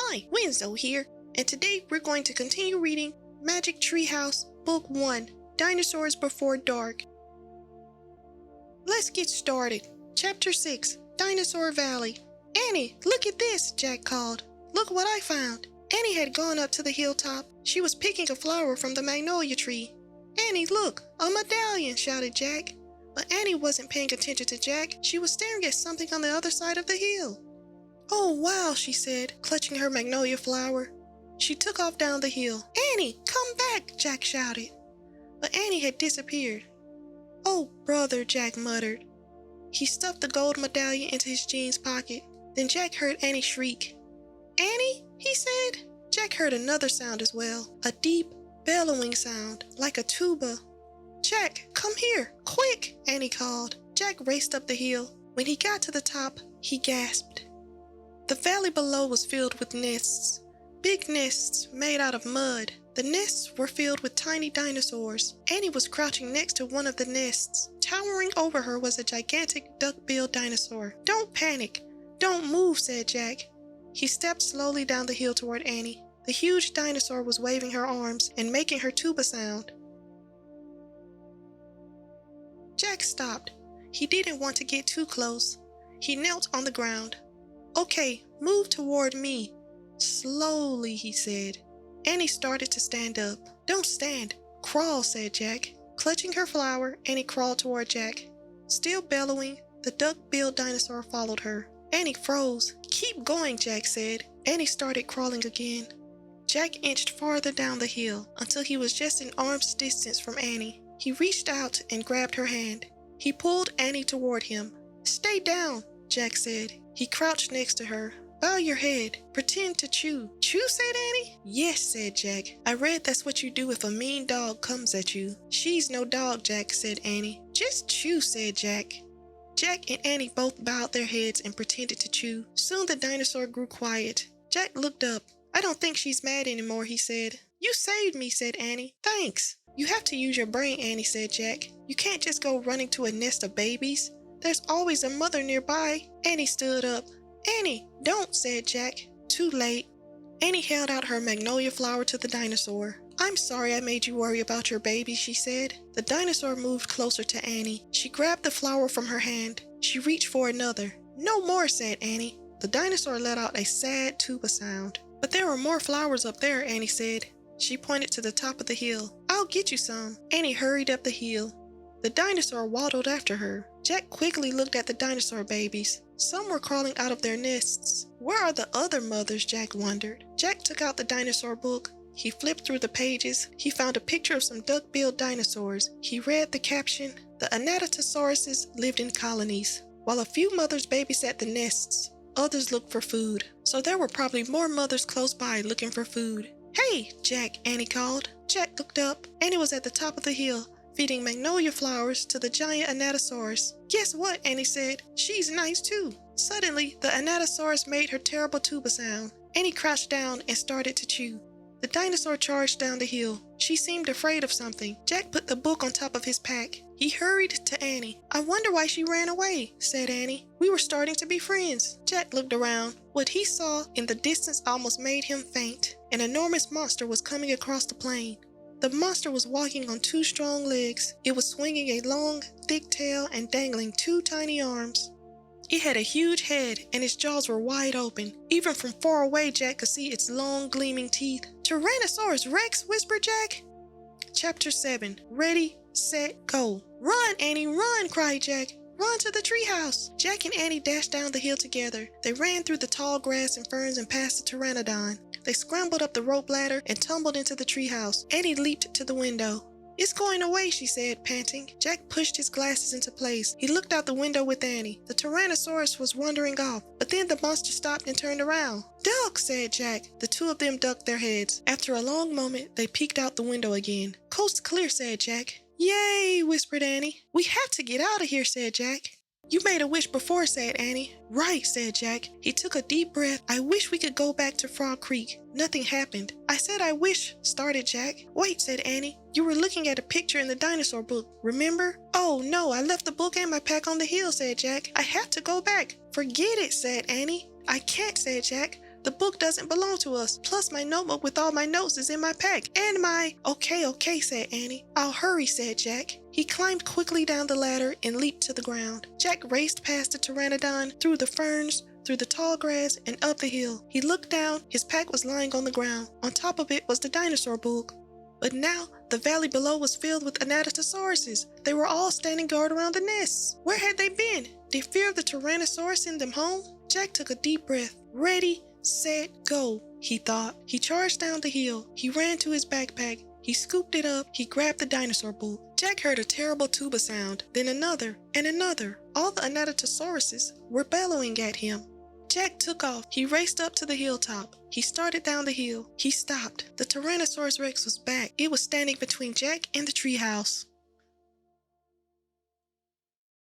Hi, Winzo here, and today we're going to continue reading Magic Treehouse, Book 1, Dinosaurs Before Dark. Let's get started. Chapter 6, Dinosaur Valley. Annie, look at this, Jack called. Look what I found. Annie had gone up to the hilltop. She was picking a flower from the magnolia tree. Annie, look, a medallion, shouted Jack. But Annie wasn't paying attention to Jack. She was staring at something on the other side of the hill. Oh, wow, she said, clutching her magnolia flower. She took off down the hill. Annie, come back, Jack shouted. But Annie had disappeared. Oh, brother, Jack muttered. He stuffed the gold medallion into his jeans pocket. Then Jack heard Annie shriek. Annie, he said. Jack heard another sound as well, a deep, bellowing sound, like a tuba. Jack, come here, quick, Annie called. Jack raced up the hill. When he got to the top, he gasped. The valley below was filled with nests, big nests made out of mud. The nests were filled with tiny dinosaurs. Annie was crouching next to one of the nests. Towering over her was a gigantic duck-billed dinosaur. Don't panic. Don't move, said Jack. He stepped slowly down the hill toward Annie. The huge dinosaur was waving her arms and making her tuba sound. Jack stopped. He didn't want to get too close. He knelt on the ground. Okay, move toward me. Slowly, he said. Annie started to stand up. Don't stand. Crawl, said Jack. Clutching her flower, Annie crawled toward Jack. Still bellowing, the duck-billed dinosaur followed her. Annie froze. Keep going, Jack said. Annie started crawling again. Jack inched farther down the hill until he was just an arm's distance from Annie. He reached out and grabbed her hand. He pulled Annie toward him. Stay down, Jack said. He crouched next to her. Bow your head. Pretend to chew. Chew, said Annie. Yes, said Jack. I read that's what you do if a mean dog comes at you. She's no dog, Jack, said Annie. Just chew, said Jack. Jack and Annie both bowed their heads and pretended to chew. Soon the dinosaur grew quiet. Jack looked up. I don't think she's mad anymore, he said. You saved me, said Annie. Thanks. You have to use your brain, Annie, said Jack. You can't just go running to a nest of babies. There's always a mother nearby. Annie stood up. Annie, don't, said Jack. Too late. Annie held out her magnolia flower to the dinosaur. I'm sorry I made you worry about your baby, she said. The dinosaur moved closer to Annie. She grabbed the flower from her hand. She reached for another. No more, said Annie. The dinosaur let out a sad tuba sound. But there were more flowers up there, Annie said. She pointed to the top of the hill. I'll get you some. Annie hurried up the hill. The dinosaur waddled after her. Jack quickly looked at the dinosaur babies. Some were crawling out of their nests. Where are the other mothers, Jack wondered. Jack took out the dinosaur book. He flipped through the pages. He found a picture of some duck-billed dinosaurs. He read the caption, The Anatosauruses lived in colonies. While a few mothers babysat the nests, others looked for food. So there were probably more mothers close by looking for food. Hey, Jack, Annie called. Jack looked up. Annie was at the top of the hill, feeding magnolia flowers to the giant Anatosaurus. Guess what, Annie said. She's nice too. Suddenly, the Anatosaurus made her terrible tuba sound. Annie crouched down and started to chew. The dinosaur charged down the hill. She seemed afraid of something. Jack put the book on top of his pack. He hurried to Annie. I wonder why she ran away, said Annie. We were starting to be friends. Jack looked around. What he saw in the distance almost made him faint. An enormous monster was coming across the plain. The monster was walking on two strong legs. It was swinging a long, thick tail and dangling two tiny arms. It had a huge head, and its jaws were wide open. Even from far away, Jack could see its long, gleaming teeth. Tyrannosaurus Rex, whispered Jack. Chapter 7. Ready, set, go. Run, Annie, run, cried Jack. Run to the treehouse. Jack and Annie dashed down the hill together. They ran through the tall grass and ferns and past the pteranodon. They scrambled up the rope ladder and tumbled into the treehouse. Annie leaped to the window. It's going away, she said, panting. Jack pushed his glasses into place. He looked out the window with Annie. The Tyrannosaurus was wandering off, but then the monster stopped and turned around. Duck, said Jack. The two of them ducked their heads. After a long moment, they peeked out the window again. Coast clear, said Jack. Yay, whispered Annie. We have to get out of here, said Jack. You made a wish before, said Annie. Right, said Jack. He took a deep breath. I wish we could go back to Frog Creek. Nothing happened. I said I wish, started Jack. Wait, said Annie. You were looking at a picture in the dinosaur book, remember? Oh, no, I left the book and my pack on the hill, said Jack. I have to go back. Forget it, said Annie. I can't, said Jack. The book doesn't belong to us. Plus, my notebook with all my notes is in my pack. And my... Okay, said Annie. I'll hurry, said Jack. He climbed quickly down the ladder and leaped to the ground. Jack raced past the pteranodon, through the ferns, through the tall grass, and up the hill. He looked down. His pack was lying on the ground. On top of it was the dinosaur book. But now, the valley below was filled with Anadatosauruses. They were all standing guard around the nests. Where had they been? Did fear of the Tyrannosaurus send them home? Jack took a deep breath. Ready, set, go, he thought. He charged down the hill. He ran to his backpack. He scooped it up. He grabbed the dinosaur book. Jack heard a terrible tuba sound, then another, and another. All the Anadatosauruses were bellowing at him. Jack took off. He raced up to the hilltop. He started down the hill. He stopped. The Tyrannosaurus Rex was back. It was standing between Jack and the treehouse.